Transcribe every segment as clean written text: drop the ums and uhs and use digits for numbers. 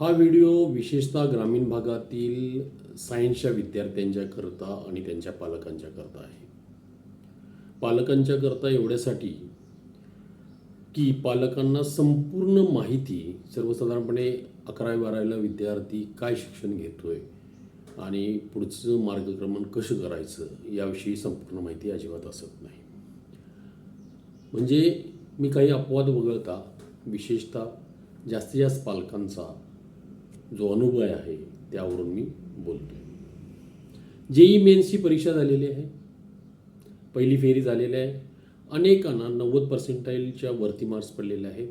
हा व्हिडिओ विशेषतः ग्रामीण भागातील सायन्सच्या विद्यार्थ्यांच्या करता आणि त्यांच्या पालकांच्या करता आहे. पालकांच्या करता एवढ्यासाठी की पालकांना संपूर्ण माहिती सर्वसाधारणपणे 11वी-12वीला विद्यार्थी काय शिक्षण घेतोय आणि पुढचं मार्गक्रमण कसं करायचं याविषयी संपूर्ण माहिती अजिबात असत नाही. म्हणजे मी काही अपवाद वगळता विशेषतः जास्तीत जास्त पालकांचा जो अनुभव आहे त्यावरून मी बोलतोय. जेई मेन्सची परीक्षा झालेली आहे, पहिली फेरी झालेली आहे. अनेकांना 90% वरती मार्क्स पडलेले आहेत.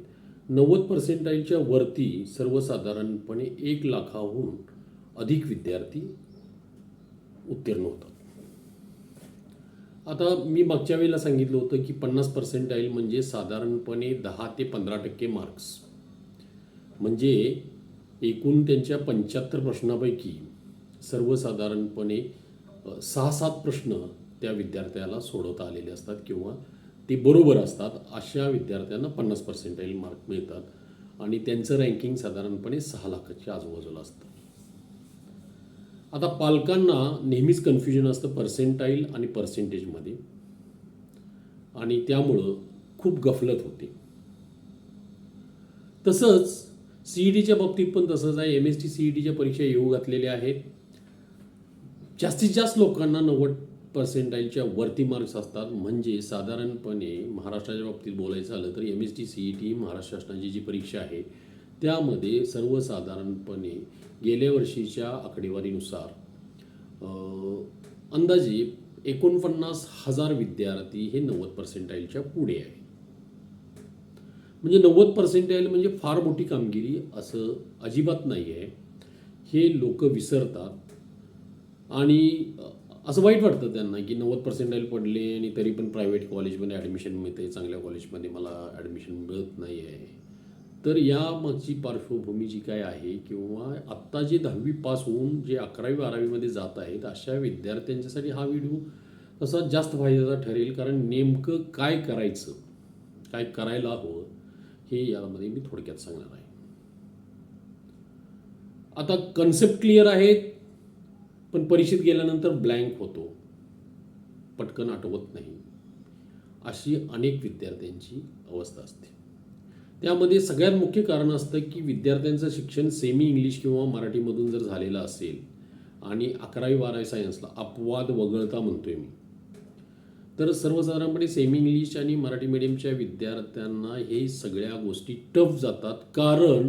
90% वरती सर्वसाधारणपणे 1,00,000हून अधिक विद्यार्थी उत्तीर्ण होतात. आता मी मागच्या वेळेला सांगितलं होतं की 50% म्हणजे साधारणपणे 10 ते 15% मार्क्स, म्हणजे एकूण त्यांच्या 75 प्रश्नापैकी सर्वसाधारणपणे 6-7 प्रश्न त्या विद्यार्थ्याला सोडवता आलेले असतात किंवा ते बरोबर असतात. अशा विद्यार्थ्यांना 50% मार्क मिळतात आणि त्यांचं रँकिंग साधारणपणे 6 लाखाच्या आजूबाजूला असतं. आता पालकांना नेहमीच कन्फ्युजन असतं पर्सेंटाईल आणि पर्सेंटेजमध्ये, आणि त्यामुळं खूप गफलत होते. तसंच CETच्या बाबतीत पण तसंच आहे. MST CETच्या परीक्षा येऊ घातलेल्या आहेत. जास्तीत जास्त लोकांना 90% वरती मार्क्स असतात. म्हणजे साधारणपणे महाराष्ट्राच्या बाबतीत बोलायचं झालं तर MST CET महाराष्ट्र शासनाची जी परीक्षा आहे त्यामध्ये सर्वसाधारणपणे गेल्या वर्षीच्या आकडेवारीनुसार अंदाजे 49,000 विद्यार्थी हे 90% पुढे आहे. म्हणजे 90% म्हणजे फार मोठी कामगिरी असं अजिबात नाही आहे, हे लोक विसरतात. आणि असं वाईट वाटतं त्यांना की 90% पडले आणि तरी पण प्रायव्हेट कॉलेजमध्ये ॲडमिशन मिळते, चांगल्या कॉलेजमध्ये मला ॲडमिशन मिळत नाही आहे. तर यामागची पार्श्वभूमी जी काय आहे, किंवा आत्ता जे 10वी पास होऊन जे 11वी-12वीमध्ये जात आहेत अशा विद्यार्थ्यांच्यासाठी हा व्हिडिओ तसा जास्त फायद्याचा ठरेल. कारण नेमकं काय करायचं, काय करायला हवं हे यामध्ये मी थोडक्यात सांगणार आहे. आता कन्सेप्ट क्लिअर आहेत, पण परीक्षेत गेल्यानंतर ब्लँक होतो, पटकन आठवत नाही, अशी अनेक विद्यार्थ्यांची अवस्था असते. त्यामध्ये सगळ्यात मुख्य कारण असतं की विद्यार्थ्यांचं शिक्षण सेमी इंग्लिश किंवा मराठीमधून जर झालेलं असेल आणि 11वी-12वी सायन्सला अपवाद वगळता म्हणतोय मी, तर सर्वसाधारणपणे सेमी इंग्लिश आणि मराठी मीडियमच्या विद्यार्थ्यांना हे सगळ्या गोष्टी टफ जातात. कारण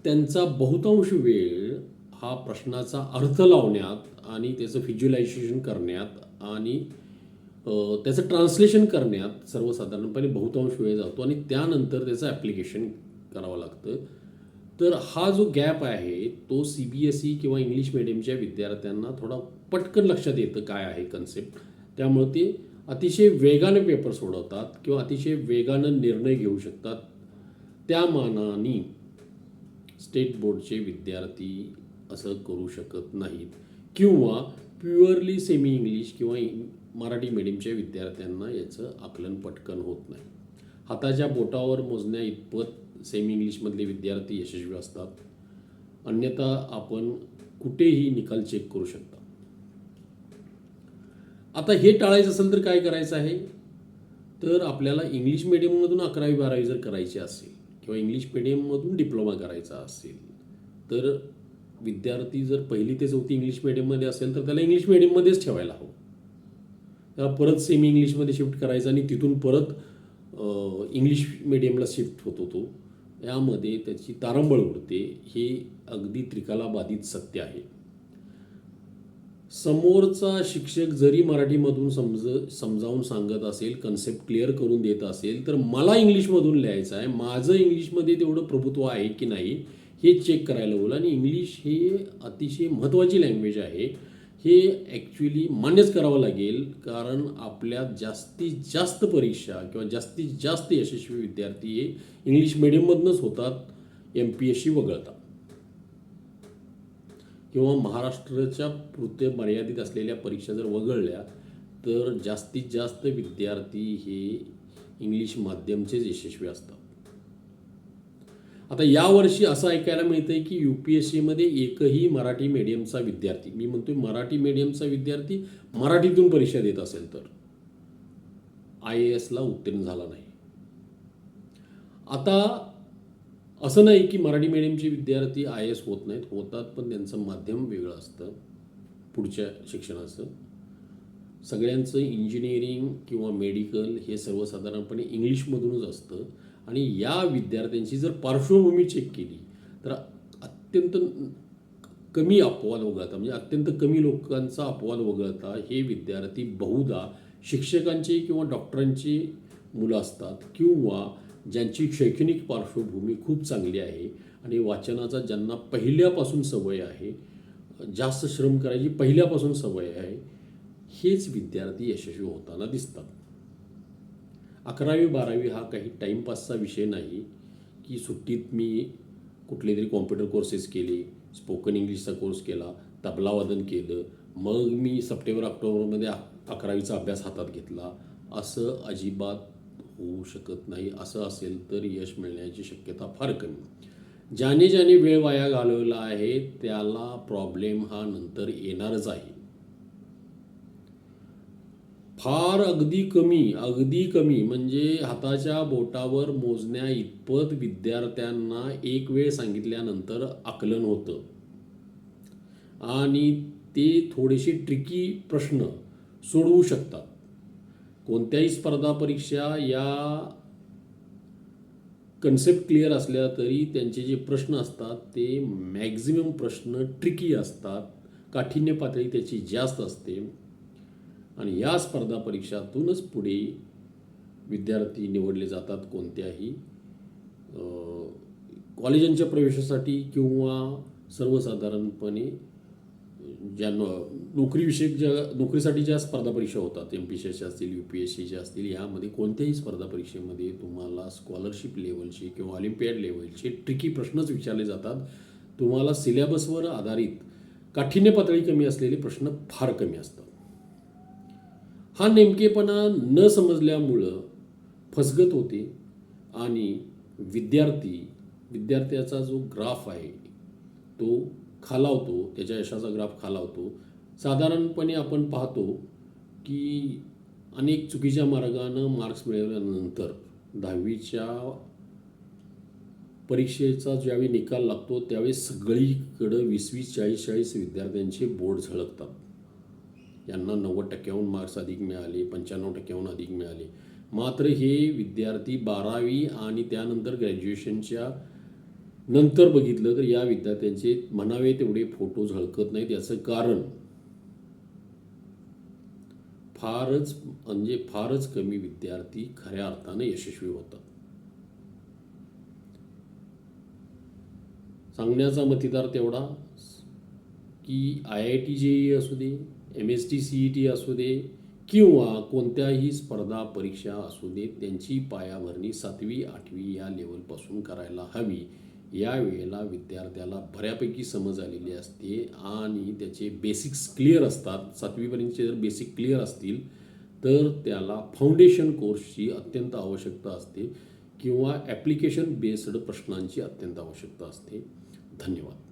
त्यांचा बहुतांश वेळ हा प्रश्नाचा अर्थ लावण्यात आणि त्याचं व्हिज्युअलायझेशन करण्यात आणि त्याचं ट्रान्सलेशन करण्यात सर्वसाधारणपणे बहुतांश वेळ जातो आणि त्यानंतर त्याचं ॲप्लिकेशन करावं लागतं. तर हा जो गॅप आहे तो CBSE किंवा इंग्लिश मिडियमच्या विद्यार्थ्यांना थोडा पटकन लक्षात येतं काय आहे कन्सेप्ट. त्यामुळे ते अतिशय वेगाने पेपर सोडवतात किंवा अतिशय वेगानं निर्णय घेऊ शकतात. त्या मानाने स्टेट बोर्डचे विद्यार्थी असं करू शकत नाहीत, किंवा प्युअरली सेमी इंग्लिश किंवा मराठी मीडियमच्या विद्यार्थ्यांना याचं आकलन पटकन होत नाही. हाताच्या बोटावर मोजण्या इतपत सेमी इंग्लिशमधले विद्यार्थी यशस्वी असतात, अन्यथा आपण कुठेही निकाल चेक करू शकता. आता हे टाळायचं असेल तर काय करायचं आहे, तर आपल्याला इंग्लिश मिडियममधून 11वी-12वी जर करायची असेल किंवा इंग्लिश मिडियममधून डिप्लोमा करायचा असेल, तर विद्यार्थी जर 1ली ते 4थी इंग्लिश मिडियममध्ये असेल तर त्याला इंग्लिश मिडियममध्येच ठेवायला हवं. त्याला परत सेमी इंग्लिशमध्ये शिफ्ट करायचं आणि तिथून परत इंग्लिश मिडियमला शिफ्ट होतो तो, यामध्ये त्याची तारंबळ उडते. हे अगदी त्रिकालाबाधित सत्य आहे. समोरचा शिक्षक जरी मराठीमधून समजावून सांगत असेल, कन्सेप्ट क्लिअर करून देत असेल, तर मला इंग्लिशमधून लिहायचं आहे, माझं इंग्लिशमध्ये तेवढं प्रभुत्व आहे की नाही हे चेक करायला होईल. आणि इंग्लिश हे अतिशय महत्त्वाची लँग्वेज आहे, हे ॲक्च्युली मान्यच करावं लागेल. कारण आपल्या जास्तीत जास्त परीक्षा किंवा जास्तीत जास्त यशस्वी विद्यार्थी हे इंग्लिश मिडियममधूनच होतात, MPSC वगळता. किंवा महाराष्ट्राच्या पुरते मर्यादित असलेल्या परीक्षा जर वगळल्या तर जास्तीत जास्त विद्यार्थी हे इंग्लिश माध्यमचेच यशस्वी असतात. आता यावर्षी असं ऐकायला मिळतं आहे की UPSCमध्ये एकही मराठी मीडियमचा विद्यार्थी, मी म्हणतोय मराठी मीडियमचा विद्यार्थी मराठीतून परीक्षा देत असेल तर IASला उत्तीर्ण झाला नाही. आता असं नाही की मराठी मीडियमचे विद्यार्थी IAS होत नाहीत, होतात, पण त्यांचं माध्यम वेगळं असतं पुढच्या शिक्षणाचं. सगळ्यांचं इंजिनिअरिंग किंवा मेडिकल हे सर्वसाधारणपणे इंग्लिशमधूनच असतं आणि या विद्यार्थ्यांची जर पार्श्वभूमी चेक केली तर अत्यंत कमी अपवाद वगळता, म्हणजे अत्यंत कमी लोकांचा अपवाद वगळता हे विद्यार्थी बहुधा शिक्षकांचे किंवा डॉक्टरांची मुलं असतात किंवा ज्यांची शैक्षणिक पार्श्वभूमी खूप चांगली आहे आणि वाचनाचा ज्यांना पहिल्यापासून सवय आहे, जास्त श्रम करायची पहिल्यापासून सवय आहे, हेच विद्यार्थी यशस्वी होताना दिसतात. 11वी-12वी हा काही टाईमपासचा विषय नाही की सुट्टीत मी कुठले तरी कॉम्प्युटर कोर्सेस केले, स्पोकन इंग्लिशचा कोर्स केला, तबलावादन केलं, मग मी सप्टेंबर-ऑक्टोबरमध्ये 11वीचा अभ्यास हातात घेतला, असं अजिबात होऊ शकत नाही. असं असेल तर यश मिळण्याची शक्यता फार कमी. ज्याने ज्याने वेळ वाया घालवला आहे त्याला प्रॉब्लेम हा नंतर येणारच आहे. फार अगदी कमी म्हणजे हाताच्या बोटावर मोजण्या इतपत विद्यार्थ्यांना एक वेळ सांगितल्यानंतर आकलन होतं आणि ते थोडेसे ट्रिकी प्रश्न सोडवू शकतात. कोणत्याही स्पर्धा परीक्षा या कन्सेप्ट क्लिअर असल्या तरी त्यांचे जे प्रश्न असतात ते मॅक्झिमम प्रश्न ट्रिकी असतात, काठिण्य पातळी त्याची जास्त असते आणि या स्पर्धा परीक्षातूनच पुढे विद्यार्थी निवडले जातात कोणत्याही कॉलेजांच्या प्रवेशासाठी किंवा सर्वसाधारणपणे ज्या नोकरीसाठी ज्या स्पर्धा परीक्षा होतात, MPSCच्या असतील, UPSCच्या असतील, यामध्ये कोणत्याही स्पर्धा परीक्षेमध्ये तुम्हाला स्कॉलरशिप लेवलचे किंवा ऑलिम्पियाड लेवलचे ट्रिकी प्रश्नच विचारले जातात. तुम्हाला सिलेबसवर आधारित काठिण्य पातळी कमी असलेले प्रश्न फार कमी असतात. हा नेमकेपणा न समजल्यामुळं फसगत होते आणि विद्यार्थ्याचा जो ग्राफ आहे तो खालावतो, त्याच्या यशाचा ग्राफ खालावतो. साधारणपणे आपण पाहतो की अनेक चुकीच्या मार्गानं मार्क्स मिळवल्यानंतर 10वीच्या परीक्षेचा ज्यावेळी निकाल लागतो त्यावेळी सगळीकडं 20-20, 40-40 विद्यार्थ्यांचे बोर्ड झळकतात. यांना 90% मार्क्स अधिक मिळाले, 95% अधिक मिळाले. मात्र हे विद्यार्थी 12वी आणि त्यानंतर ग्रॅज्युएशनच्या नंतर बघितलं तर या विद्यार्थ्यांचे म्हणावे तेवढे फोटो झळकत नाहीत. याचं कारण फारच कमी विद्यार्थी खऱ्या अर्थानं यशस्वी होतात. सांगण्याचा मतिदार तेवढा की IIT JEE असू दे, MST CET असू दे किंवा कोणत्याही स्पर्धा परीक्षा असू दे, त्यांची पायाभरणी 7वी 8वी या लेवलपासून करायला हवी. या वेळेला विद्यार्थ्याला बऱ्यापैकी समज आलेली असते आणि त्याचे बेसिक्स क्लिअर असतात. 7वीपर्यंतचे जर बेसिक क्लिअर असतील तर त्याला फाउंडेशन कोर्सची अत्यंत आवश्यकता असते किंवा ॲप्लिकेशन बेस्ड प्रश्नांची अत्यंत आवश्यकता असते. धन्यवाद.